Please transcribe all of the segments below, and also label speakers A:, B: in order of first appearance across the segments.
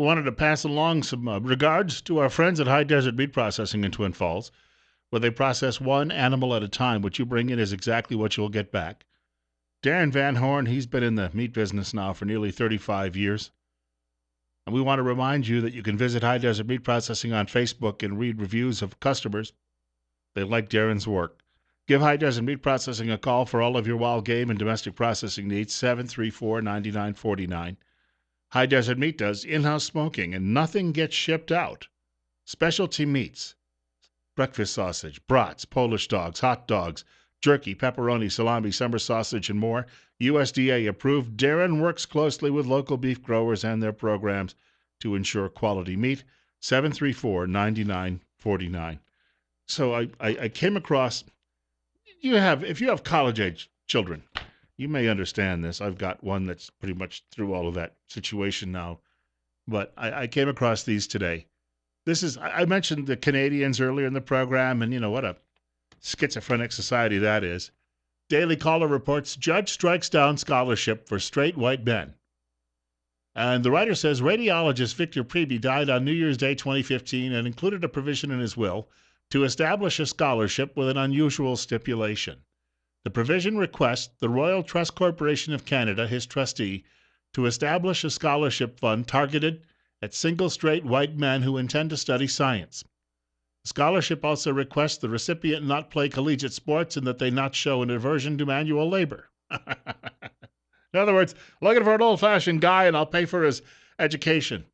A: wanted to pass along some regards to our friends at High Desert Meat Processing in Twin Falls, where they process one animal at a time. What you bring in is exactly what you'll get back. Darren Van Horn, he's been in the meat business now for nearly 35 years. And we want to remind you that you can visit High Desert Meat Processing on Facebook and read reviews of customers. They like Darren's work. Give High Desert Meat Processing a call for all of your wild game and domestic processing needs, 734-9949. High Desert Meat does in-house smoking, and nothing gets shipped out. Specialty meats, breakfast sausage, brats, Polish dogs, hot dogs, jerky, pepperoni, salami, summer sausage, and more. USDA approved. Darren works closely with local beef growers and their programs to ensure quality meat. 734-9949. So I came across, if you have college-age children, you may understand this. I've got one that's pretty much through all of that situation now. But I came across these today. I mentioned the Canadians earlier in the program, and you know what a schizophrenic society that is. Daily Caller reports, judge strikes down scholarship for straight white men. And the writer says, radiologist Victor Preby died on New Year's Day 2015 and included a provision in his will to establish a scholarship with an unusual stipulation. The provision requests the Royal Trust Corporation of Canada, his trustee, to establish a scholarship fund targeted at single straight white men who intend to study science. The scholarship also requests the recipient not play collegiate sports and that they not show an aversion to manual labor. In other words, looking for an old-fashioned guy and I'll pay for his education.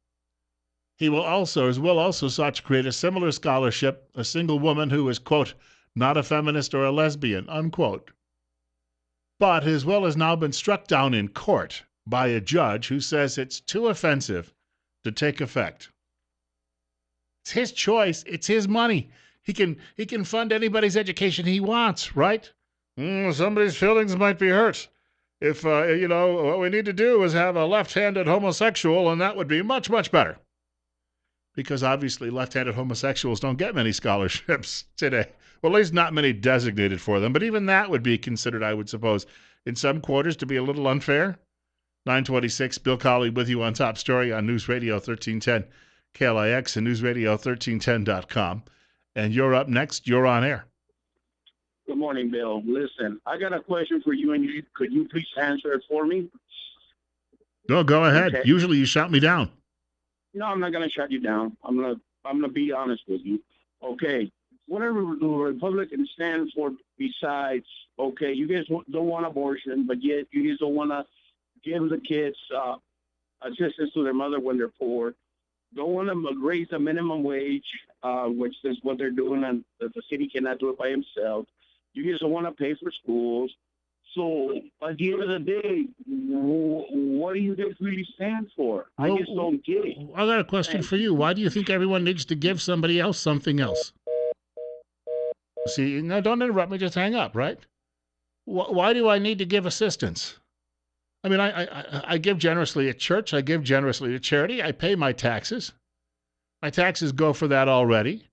A: He will also sought to create a similar scholarship, a single woman who is, quote, not a feminist or a lesbian, unquote. But his will has now been struck down in court by a judge who says it's too offensive to take effect. It's his choice. It's his money. He can fund anybody's education he wants, right? Somebody's feelings might be hurt. If, what we need to do is have a left-handed homosexual, and that would be much, much better. Because obviously left-handed homosexuals don't get many scholarships today. Well, at least not many designated for them. But even that would be considered, I would suppose, in some quarters to be a little unfair. 926, Bill Colley with you on Top Story on News Radio 1310 KLIX and newsradio1310.com. And you're up next. You're on air.
B: Good morning, Bill. Listen, I got a question for you, and could you please answer it for me?
A: No, go ahead.
B: Okay.
A: Usually you shout me down.
B: No, I'm not going to shut you down. I'm gonna be honest with you. Okay. Whatever the Republicans stand for besides, okay, you guys don't want abortion, but yet you guys don't want to give the kids assistance to their mother when they're poor. Don't want to raise the minimum wage, which is what they're doing, and the city cannot do it by himself. You guys don't want to pay for schools. So at the end of the day, what do you guys really stand for? I just don't get it.
A: I got a question for you. Why do you think everyone needs to give somebody else something else? See, no, don't interrupt me. Just hang up, right? Why do I need to give assistance? I mean, I give generously at church. I give generously to charity. I pay my taxes. My taxes go for that already.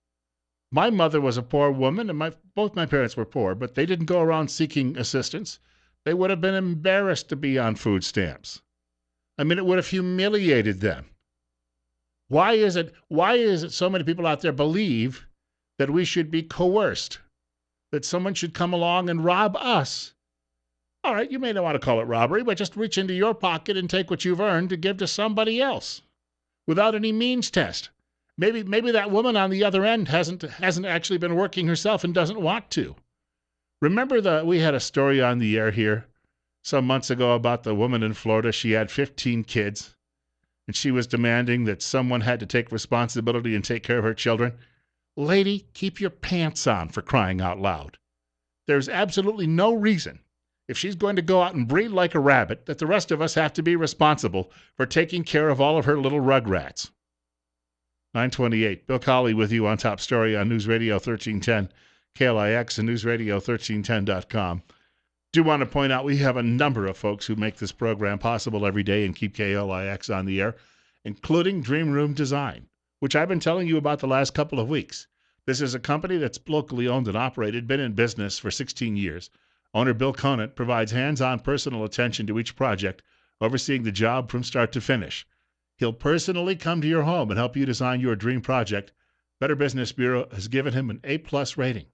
A: My mother was a poor woman, and both my parents were poor, but they didn't go around seeking assistance. They would have been embarrassed to be on food stamps. I mean, it would have humiliated them. Why is it so many people out there believe that we should be coerced, that someone should come along and rob us? All right, you may not want to call it robbery, but just reach into your pocket and take what you've earned to give to somebody else without any means test. Maybe that woman on the other end hasn't actually been working herself and doesn't want to. Remember we had a story on the air here some months ago about the woman in Florida. She had 15 kids, and she was demanding that someone had to take responsibility and take care of her children. Lady, keep your pants on, for crying out loud. There's absolutely no reason, if she's going to go out and breed like a rabbit, that the rest of us have to be responsible for taking care of all of her little rugrats. 928, Bill Colley with you on Top Story on News Radio 1310, KLIX and newsradio1310.com. Do want to point out we have a number of folks who make this program possible every day and keep KLIX on the air, including Dream Room Design, which I've been telling you about the last couple of weeks. This is a company that's locally owned and operated, been in business for 16 years. Owner Bill Conant provides hands-on personal attention to each project, overseeing the job from start to finish. He'll personally come to your home and help you design your dream project. Better Business Bureau has given him an A-plus rating,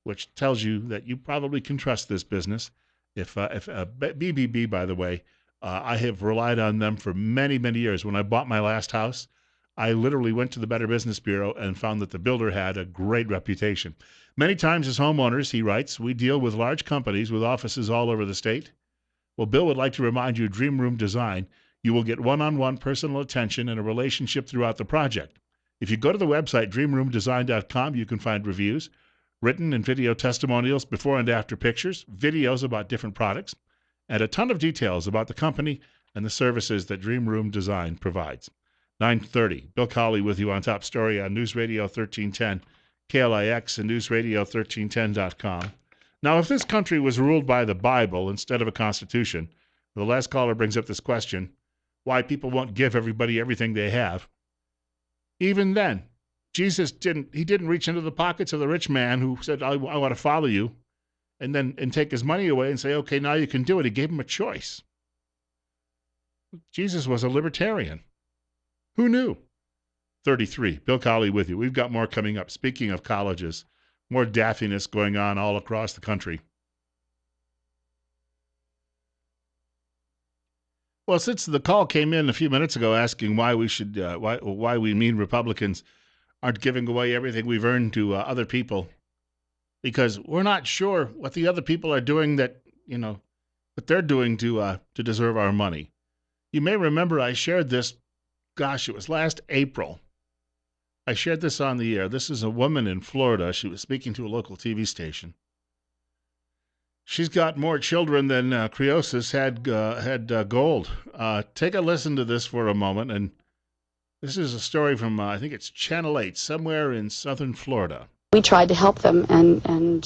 A: which tells you that you probably can trust this business. If BBB, by the way, I have relied on them for many, many years. When I bought my last house, I literally went to the Better Business Bureau and found that the builder had a great reputation. Many times as homeowners, he writes, we deal with large companies with offices all over the state. Well, Bill would like to remind you, Dream Room Design, you will get one-on-one personal attention and a relationship throughout the project. If you go to the website, dreamroomdesign.com, you can find reviews, written and video testimonials, before and after pictures, videos about different products, and a ton of details about the company and the services that Dream Room Design provides. 9:30, Bill Colley with you on Top Story on News Radio 1310, KLIX, and newsradio1310.com. Now, if this country was ruled by the Bible instead of a constitution, the last caller brings up this question, why people won't give everybody everything they have. Even then, Jesus didn't reach into the pockets of the rich man who said, I want to follow you, and take his money away and say, okay, now you can do it. He gave him a choice. Jesus was a libertarian. Who knew? 33, Bill Colley with you. We've got more coming up. Speaking of colleges, more daffiness going on all across the country. Well, since the call came in a few minutes ago asking why we mean Republicans aren't giving away everything we've earned to other people, because we're not sure what the other people are doing that they're doing to deserve our money. You may remember I shared this. Gosh, it was last April. I shared this on the air. This is a woman in Florida. She was speaking to a local TV station. She's got more children than Croesus had gold. Take a listen to this for a moment. And this is a story from, I think it's Channel 8, somewhere in southern Florida.
C: We tried to help them, and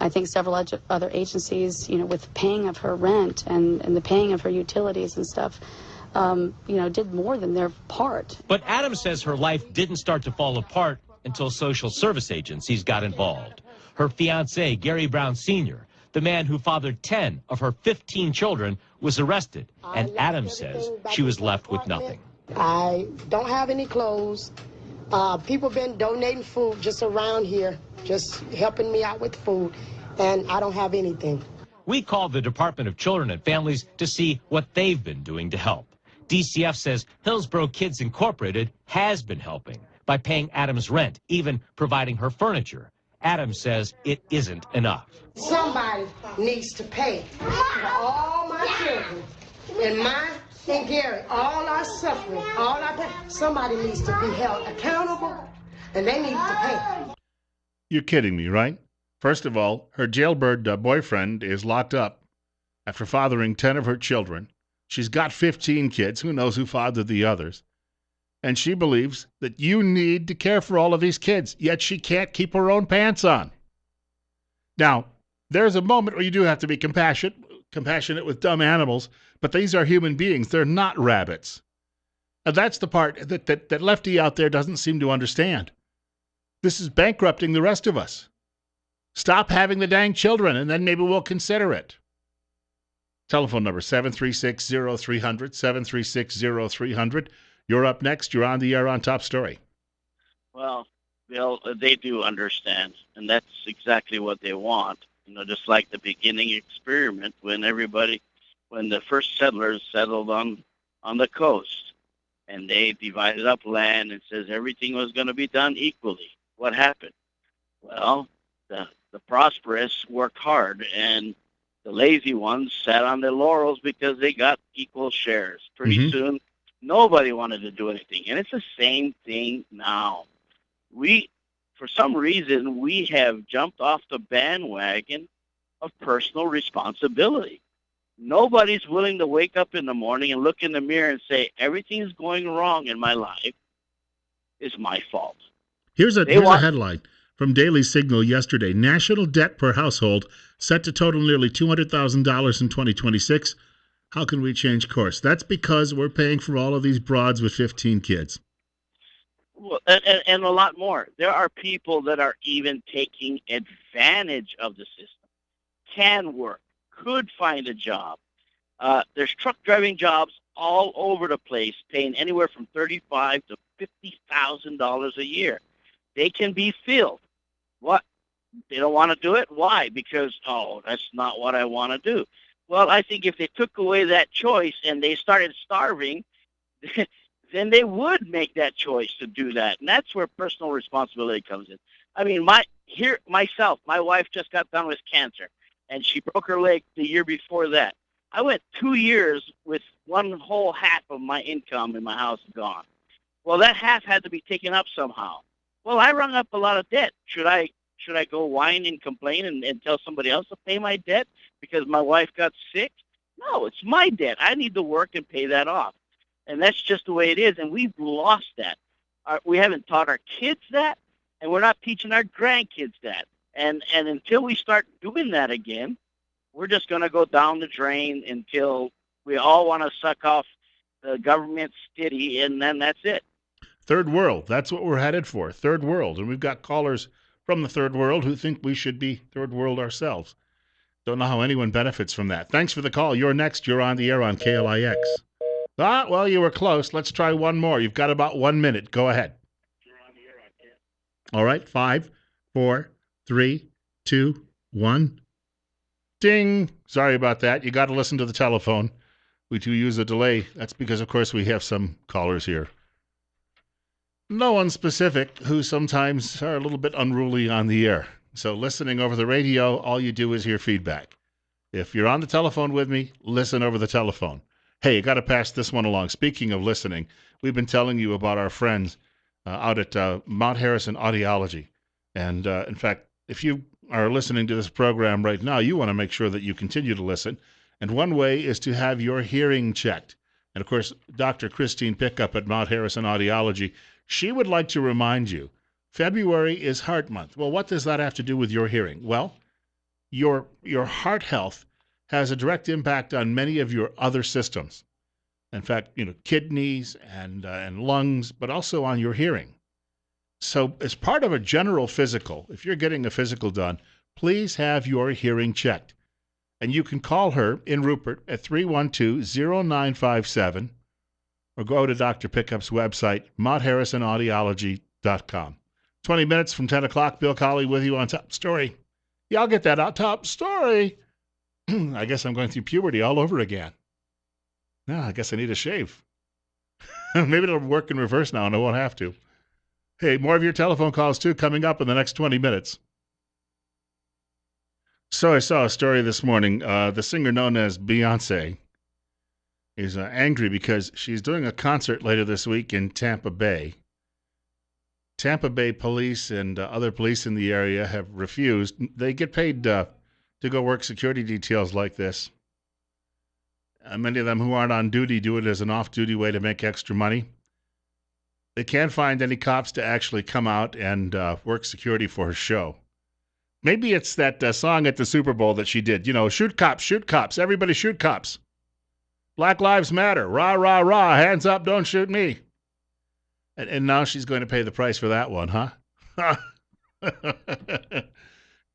C: I think several other agencies, with paying of her rent and the paying of her utilities and stuff, did more than their part.
D: But Adams says her life didn't start to fall apart until social service agencies got involved. Her fiancé, Gary Brown Sr., the man who fathered 10 of her 15 children, was arrested, and Adams says she was left with nothing.
E: I don't have any clothes. People been donating food just around here, just helping me out with food, and I don't have anything.
D: We called the Department of Children and Families to see what they've been doing to help. DCF says Hillsborough Kids Incorporated has been helping by paying Adams rent, even providing her furniture. Adams says it isn't enough.
E: Somebody needs to pay for all my children, and mine and Gary, all our suffering, all our pain. Somebody needs to be held accountable, and they need to pay.
A: You're kidding me, right? First of all, her jailbird boyfriend is locked up after fathering 10 of her children. She's got 15 kids. Who knows who fathered the others? And she believes that you need to care for all of these kids, yet she can't keep her own pants on. Now, there's a moment where you do have to be compassionate with dumb animals, but these are human beings. They're not rabbits. And that's the part that Lefty out there doesn't seem to understand. This is bankrupting the rest of us. Stop having the dang children, and then maybe we'll consider it. Telephone number 736-0300, 736-0300. You're up next. You're on the air on Top Story.
F: Well, Bill, they do understand, and that's exactly what they want. Just like the beginning experiment when the first settlers settled on the coast, and they divided up land and says everything was going to be done equally. What happened? Well, the prosperous worked hard, and the lazy ones sat on their laurels because they got equal shares. Pretty soon, nobody wanted to do anything. And it's the same thing now. For some reason, we have jumped off the bandwagon of personal responsibility. Nobody's willing to wake up in the morning and look in the mirror and say, everything's going wrong in my life. It's my fault.
A: Here's a headline from Daily Signal yesterday. National debt per household set to total nearly $200,000 in 2026. How can we change course? That's because we're paying for all of these broads with 15 kids.
F: Well, and a lot more. There are people that are even taking advantage of the system, can work, could find a job, There's truck driving jobs all over the place, paying anywhere from $35,000 to $50,000 a year. They can be filled. What? They don't want to do it? Why? Because, oh, that's not what I want to do. Well, I think if they took away that choice and they started starving, then they would make that choice to do that. And that's where personal responsibility comes in. I mean, my wife just got done with cancer, and she broke her leg the year before that. I went 2 years with one whole half of my income in my house gone. Well, that half had to be taken up somehow. Well, I rung up a lot of debt. Should I go whine and complain and tell somebody else to pay my debt because my wife got sick? No, it's my debt. I need to work and pay that off. And that's just the way it is. And we've lost that. We haven't taught our kids that, and we're not teaching our grandkids that. And until we start doing that again, we're just going to go down the drain until we all want to suck off the government stitty, and then that's it.
A: Third world. That's what we're headed for. Third world. And we've got callers from the third world who think we should be third world ourselves. Don't know how anyone benefits from that. Thanks for the call. You're next. You're on the air on KLIX. Well, you were close. Let's try one more. You've got about 1 minute. Go ahead. All right. 5, 4, 3, 2, 1. Ding. Sorry about that. You got to listen to the telephone. We do use a delay. That's because, of course, we have some callers here. No one specific who sometimes are a little bit unruly on the air. So listening over the radio, all you do is hear feedback. If you're on the telephone with me, listen over the telephone. Hey, you got to pass this one along. Speaking of listening, we've been telling you about our friends out at Mount Harrison Audiology. And in fact, if you are listening to this program right now, you want to make sure that you continue to listen. And one way is to have your hearing checked. And of course, Dr. Christine Pickup at Mount Harrison Audiology, she would like to remind you, February is Heart Month. Well, what does that have to do with your hearing? Well, your heart health has a direct impact on many of your other systems. In fact, kidneys and lungs, but also on your hearing. So as part of a general physical, if you're getting a physical done, please have your hearing checked. And you can call her in Rupert at 312-0957 or go to Dr. Pickup's website, MountHarrisonAudiology.com. 20 minutes from 10 o'clock, Bill Colley with you on Top Story. Yeah, I'll get that out. Top Story. I guess I'm going through puberty all over again. No, I guess I need a shave. Maybe it'll work in reverse now and I won't have to. Hey, more of your telephone calls, too, coming up in the next 20 minutes. So I saw a story this morning. The singer known as Beyonce is angry because she's doing a concert later this week in Tampa Bay. Tampa Bay police and other police in the area have refused. They get paid to go work security details like this. Many of them who aren't on duty do it as an off-duty way to make extra money. They can't find any cops to actually come out and work security for her show. Maybe it's that song at the Super Bowl that she did. Shoot cops, everybody shoot cops. Black Lives Matter, rah, rah, rah, hands up, don't shoot me. And now she's going to pay the price for that one, huh?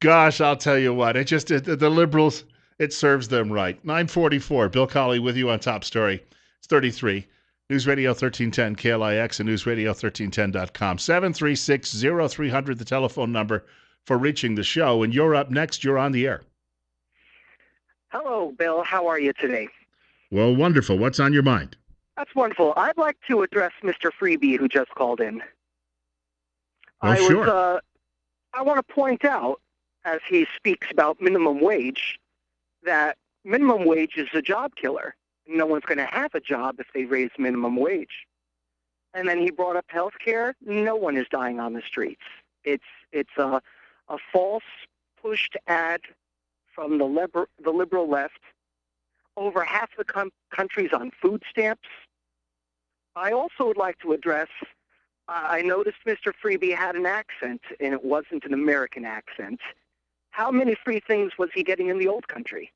A: Gosh, I'll tell you what, the liberals, it serves them right. 944, Bill Colley with you on Top Story. It's 33. News Radio 1310 KLIX and newsradio1310.com. 736-0300, the telephone number for reaching the show. And you're up next. You're on the air.
G: Hello, Bill. How are you today?
A: Well, wonderful. What's on your mind?
G: That's wonderful. I'd like to address Mr. Freebie, who just called in.
A: Sure.
G: I want to point out, as he speaks about minimum wage, that minimum wage is a job killer. No one's going to have a job if they raise minimum wage. And then he brought up health care. No one is dying on the streets. It's a false pushed ad from the liberal left. Over half the country's on food stamps. I also would like to address, I noticed Mr. Freebie had an accent, and it wasn't an American accent. How many free things was he getting in the old country?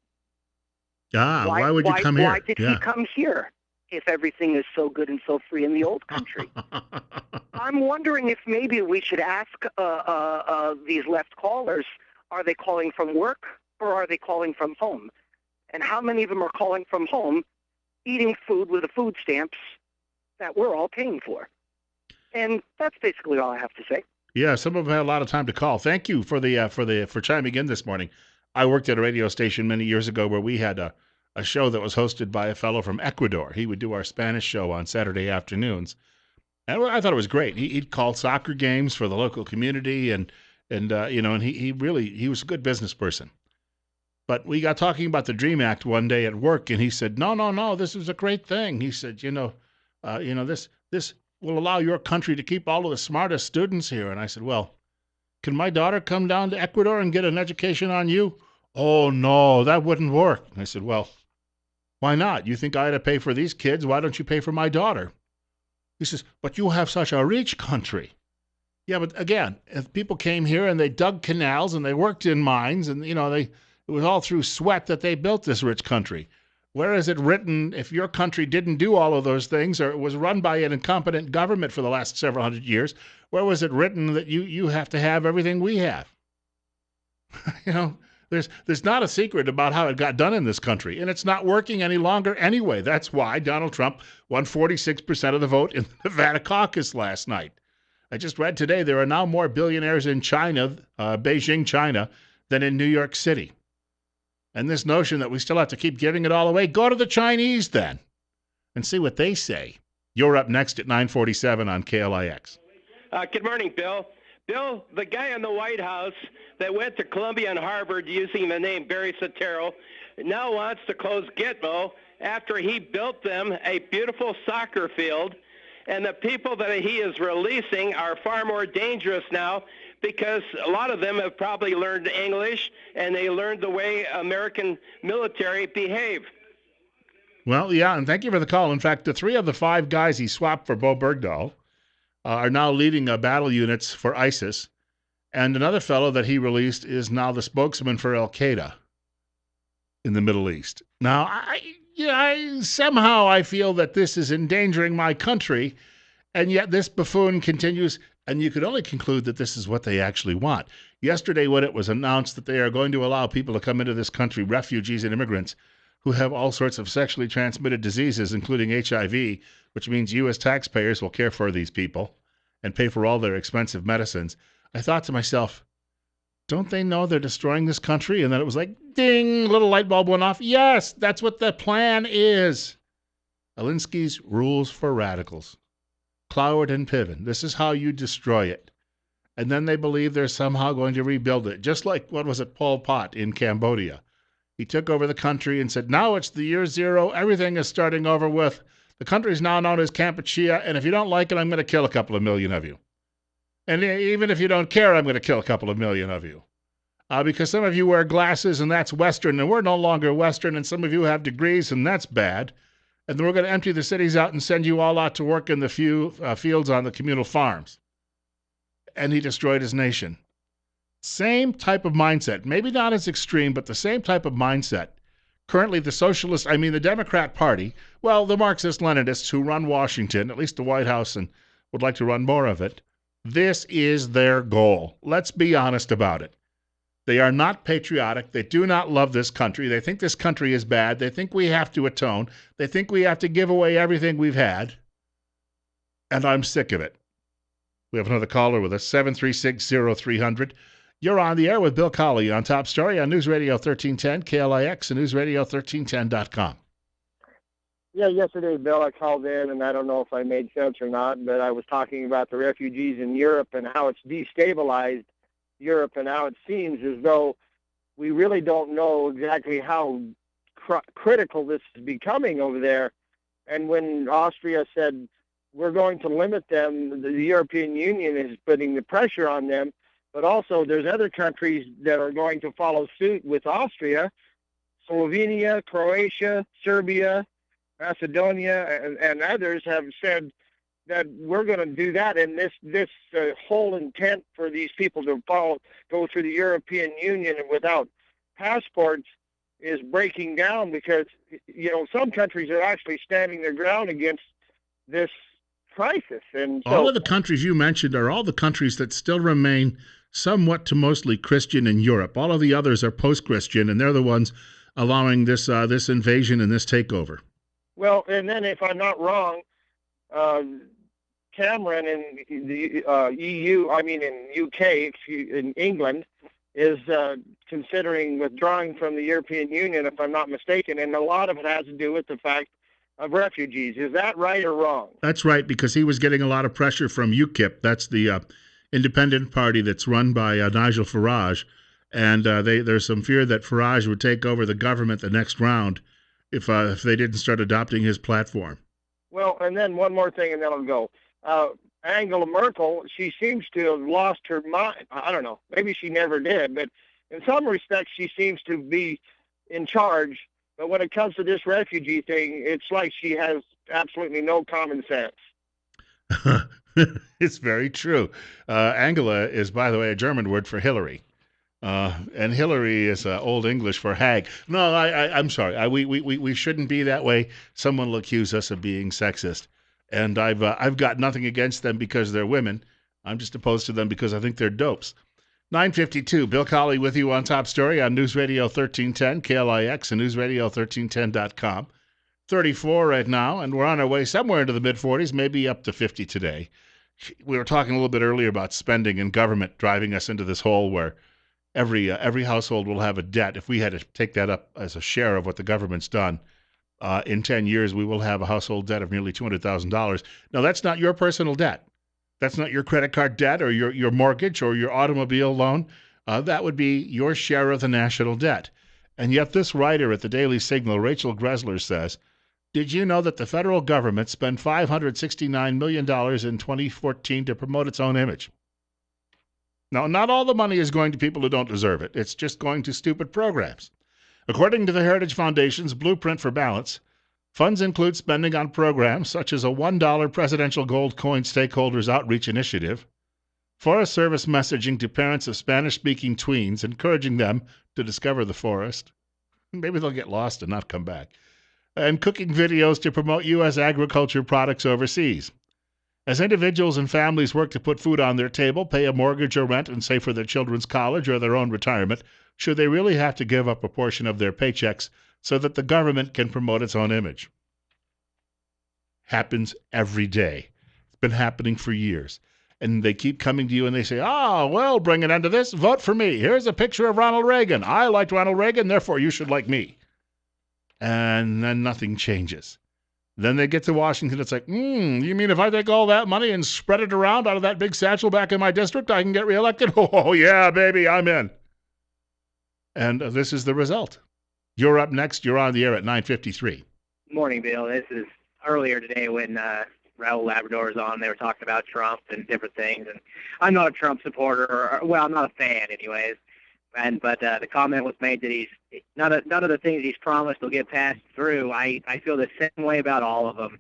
A: Why would you come here?
G: Why did he come here if everything is so good and so free in the old country? I'm wondering if maybe we should ask these left callers, are they calling from work or are they calling from home? And how many of them are calling from home, eating food with the food stamps that we're all paying for? And that's basically all I have to say.
A: Yeah, some of them had a lot of time to call. Thank you for chiming in this morning. I worked at a radio station many years ago where we had a show that was hosted by a fellow from Ecuador. He would do our Spanish show on Saturday afternoons, and I thought it was great. He'd call soccer games for the local community, and he was a good business person. But we got talking about the Dream Act one day at work, and he said, "No, no, no, this is a great thing." He said, this will allow your country to keep all of the smartest students here." And I said, "Well, can my daughter come down to Ecuador and get an education on you?" "Oh, no, that wouldn't work." I said, "Well, why not? You think I had to pay for these kids? Why don't you pay for my daughter?" He says, "But you have such a rich country." Yeah, but again, if people came here and they dug canals and they worked in mines and, it was all through sweat that they built this rich country. Where is it written if your country didn't do all of those things or it was run by an incompetent government for the last several hundred years, where was it written that you have to have everything we have? There's not a secret about how it got done in this country, and it's not working any longer anyway. That's why Donald Trump won 46% of the vote in the Nevada caucus last night. I just read today there are now more billionaires in China, Beijing, China, than in New York City. And this notion that we still have to keep giving it all away, go to the Chinese then and see what they say. You're up next at 9:47 on KLIX.
H: Good morning, Bill. Bill, the guy in the White House that went to Columbia and Harvard using the name Barry Soetoro now wants to close Gitmo after he built them a beautiful soccer field. And the people that he is releasing are far more dangerous now because a lot of them have probably learned English and they learned the way American military behave.
A: Well, yeah, and thank you for the call. In fact, the 3 of the 5 guys he swapped for Bo Bergdahl are now leading battle units for ISIS. And another fellow that he released is now the spokesman for Al-Qaeda in the Middle East. Now, somehow I feel that this is endangering my country, and yet this buffoon continues, and you could only conclude that this is what they actually want. Yesterday, when it was announced that they are going to allow people to come into this country, refugees and immigrants, who have all sorts of sexually transmitted diseases, including HIV, which means you as taxpayers will care for these people and pay for all their expensive medicines, I thought to myself, don't they know they're destroying this country? And then it was like, ding, little light bulb went off. Yes, that's what the plan is. Alinsky's Rules for Radicals. Cloward and Piven. This is how you destroy it. And then they believe they're somehow going to rebuild it. Just like, what was it, Pol Pot in Cambodia. He took over the country and said, now it's the year 0. Everything is starting over with. The country is now known as Kampuchea, and if you don't like it, I'm going to kill a couple of million of you. And even if you don't care, I'm going to kill a couple of million of you. Because some of you wear glasses, and that's Western, and we're no longer Western, and some of you have degrees, and that's bad. And then we're going to empty the cities out and send you all out to work in the fields on the communal farms. And he destroyed his nation. Same type of mindset. Maybe not as extreme, but the same type of mindset. Currently, the Democrat Party, well, the Marxist-Leninists who run Washington, at least the White House, and would like to run more of it, this is their goal. Let's be honest about it. They are not patriotic. They do not love this country. They think this country is bad. They think we have to atone. They think we have to give away everything we've had. And I'm sick of it. We have another caller with us, 736-0300. You're on the air with Bill Colley on Top Story on News Radio 1310, KLIX, and NewsRadio1310.com.
I: Yeah, yesterday, Bill, I called in, and I don't know if I made sense or not, but I was talking about the refugees in Europe and how it's destabilized Europe and how it seems as though we really don't know exactly how critical this is becoming over there. And when Austria said, we're going to limit them, the European Union is putting the pressure on them, but also there's other countries that are going to follow suit with Austria, Slovenia, Croatia, Serbia, Macedonia, and others have said that we're going to do that, and this whole intent for these people to go through the European Union without passports is breaking down because, some countries are actually standing their ground against this crisis. And so,
A: all of the countries you mentioned are all the countries that still remain somewhat to mostly Christian in Europe. All of the others are post-Christian, and they're the ones allowing this invasion and this takeover.
I: Well, and then if I'm not wrong, Cameron in the EU, I mean in UK, in England, is considering withdrawing from the European Union, if I'm not mistaken, and a lot of it has to do with the fact of refugees. Is that right or wrong?
A: That's right, because he was getting a lot of pressure from UKIP. That's the independent party that's run by Nigel Farage, and there's some fear that Farage would take over the government the next round if they didn't start adopting his platform.
I: Well, and then one more thing, and then I'll go. Angela Merkel, she seems to have lost her mind. I don't know. Maybe she never did, but in some respects, she seems to be in charge. But when it comes to this refugee thing, it's like she has absolutely no common sense.
A: It's very true. Angela is, by the way, a German word for Hillary. And Hillary is Old English for hag. No, I'm sorry. We shouldn't be that way. Someone will accuse us of being sexist. And I've got nothing against them because they're women. I'm just opposed to them because I think they're dopes. 9:52. Bill Colley with you on Top Story on News Radio 1310, KLIX, and newsradio1310.com. 34 right now, and we're on our way somewhere into the mid-40s, maybe up to 50 today. We were talking a little bit earlier about spending and government driving us into this hole where every household will have a debt. If we had to take that up as a share of what the government's done, in 10 years, we will have a household debt of nearly $200,000. Now, that's not your personal debt. That's not your credit card debt or your mortgage or your automobile loan. That would be your share of the national debt. And yet this writer at the Daily Signal, Rachel Gressler, says, did you know that the federal government spent $569 million in 2014 to promote its own image? Now, not all the money is going to people who don't deserve it. It's just going to stupid programs. According to the Heritage Foundation's Blueprint for Balance, funds include spending on programs such as a $1 presidential gold coin stakeholders outreach initiative, Forest Service messaging to parents of Spanish-speaking tweens, encouraging them to discover the forest. Maybe they'll get lost and not come back. And cooking videos to promote U.S. agriculture products overseas. As individuals and families work to put food on their table, pay a mortgage or rent, and save for their children's college or their own retirement, should they really have to give up a portion of their paychecks so that the government can promote its own image? Happens every day. It's been happening for years. And they keep coming to you and they say, well, bring an end to this. Vote for me. Here's a picture of Ronald Reagan. I liked Ronald Reagan, therefore you should like me. And then nothing changes. Then they get to Washington. It's like, you mean if I take all that money and spread it around out of that big satchel back in my district, I can get reelected? Oh, yeah, baby, I'm in. And this is the result. You're up next. You're on the air at 9:53.
J: Morning, Bill. This is earlier today when Raul Labrador was on. They were talking about Trump and different things. And I'm not a Trump supporter. I'm not a fan anyways. But the comment was made that he's none of the things he's promised will get passed through. I feel the same way about all of them.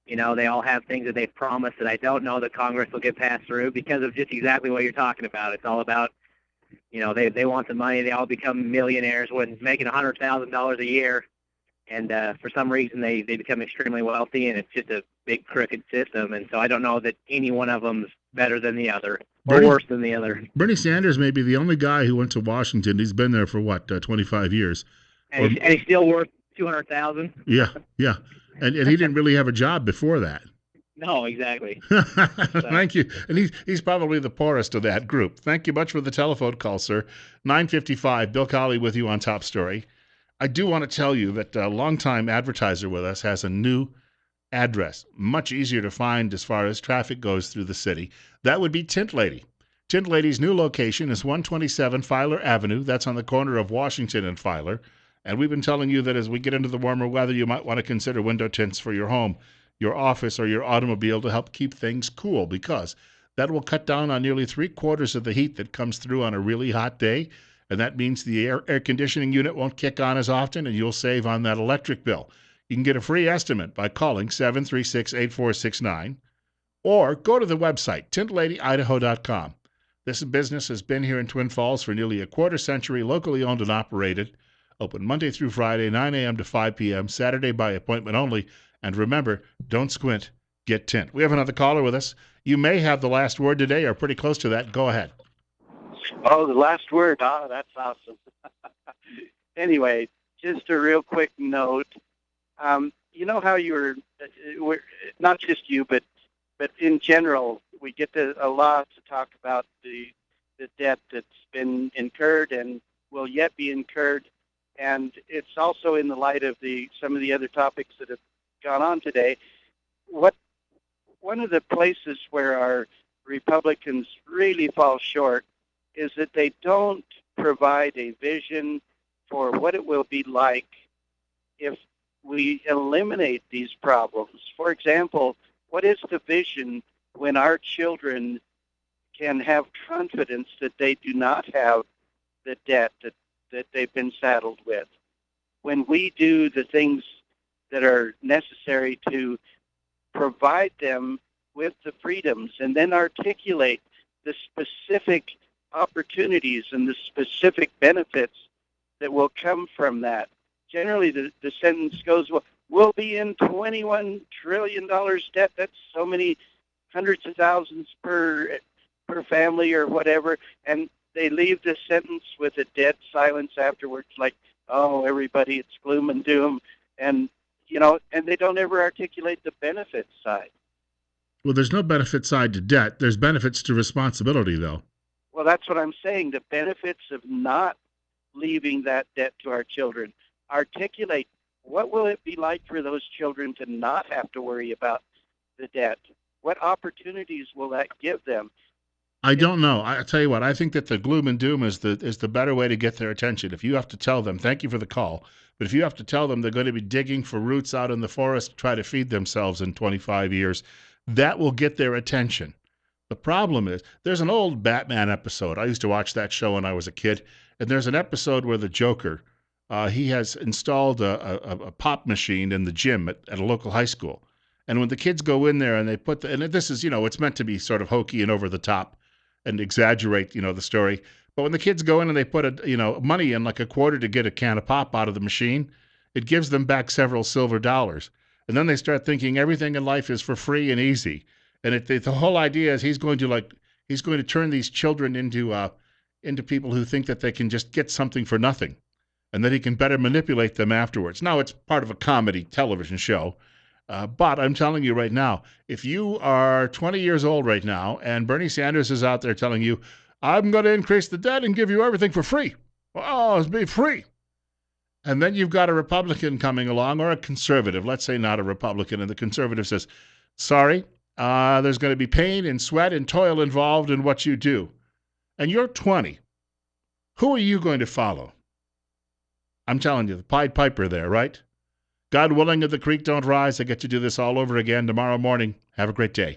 J: You know, they all have things that they've promised that I don't know that Congress will get passed through because of just exactly what you're talking about. It's all about, they want the money. They all become millionaires when making $100,000 a year. And for some reason, they become extremely wealthy, and it's just a big crooked system. And so I don't know that any one of them's better than the other or worse than the other.
A: Bernie Sanders may be the only guy who went to Washington. He's been there for, 25 years.
J: And he's still worth $200,000?
A: Yeah. And he didn't really have a job before that.
J: No, exactly.
A: Thank you. And he's probably the poorest of that group. Thank you much for the telephone call, sir. 9:55, Bill Colley with you on Top Story. I do want to tell you that a longtime advertiser with us has a new address, much easier to find as far as traffic goes through the city. That would be Tint Lady. Tint Lady's new location is 127 Filer Avenue. That's on the corner of Washington and Filer. And we've been telling you that as we get into the warmer weather, you might want to consider window tints for your home, your office, or your automobile to help keep things cool, because that will cut down on nearly 3/4 of the heat that comes through on a really hot day. And that means the air conditioning unit won't kick on as often, and you'll save on that electric bill. You can get a free estimate by calling 736-8469 or go to the website, tintladyidaho.com. This business has been here in Twin Falls for nearly a quarter century, locally owned and operated, open Monday through Friday, 9 a.m. to 5 p.m., Saturday by appointment only. And remember, don't squint, get tint. We have another caller with us. You may have the last word today or pretty close to that. Go ahead.
K: Oh, the last word. Oh, that's awesome. Anyway, just a real quick note. You know how we're, not just you, but in general, we get a lot to talk about the debt that's been incurred and will yet be incurred, and it's also in the light of some of the other topics that have gone on today. What One of the places where our Republicans really fall short is that they don't provide a vision for what it will be like if we eliminate these problems. For example, what is the vision when our children can have confidence that they do not have the debt that they've been saddled with? When we do the things that are necessary to provide them with the freedoms and then articulate the specific opportunities and the specific benefits that will come from that. Generally, the sentence goes, well, we'll be in $21 trillion debt. That's so many hundreds of thousands per family or whatever. And they leave the sentence with a dead silence afterwards, like, oh, everybody, it's gloom and doom. And, and they don't ever articulate the benefit side.
A: Well, there's no benefit side to debt. There's benefits to responsibility, though.
K: Well, that's what I'm saying. The benefits of not leaving that debt to our children. Articulate what will it be like for those children to not have to worry about the debt? What opportunities will that give them?
A: I don't know. I tell you what, I think that the gloom and doom is the better way to get their attention. If you have to tell them, thank you for the call, but if you have to tell them they're going to be digging for roots out in the forest to try to feed themselves in 25 years, that will get their attention. The problem is, there's an old Batman episode. I used to watch that show when I was a kid, and there's an episode where the Joker, he has installed a pop machine in the gym at a local high school. And when the kids go in there and they put and this is, it's meant to be sort of hokey and over the top and exaggerate, the story. But when the kids go in and they put money in, like a quarter to get a can of pop out of the machine, it gives them back several silver dollars. And then they start thinking everything in life is for free and easy. And the whole idea is he's going to turn these children into people who think that they can just get something for nothing, and that he can better manipulate them afterwards. Now, it's part of a comedy television show. But I'm telling you right now, if you are 20 years old right now and Bernie Sanders is out there telling you, I'm going to increase the debt and give you everything for free. Oh, it's be free. And then you've got a Republican coming along, or a conservative, let's say not a Republican, and the conservative says, sorry, there's going to be pain and sweat and toil involved in what you do. And you're 20. Who are you going to follow? I'm telling you, the Pied Piper there, right? God willing, if the creek don't rise, I get to do this all over again tomorrow morning. Have a great day.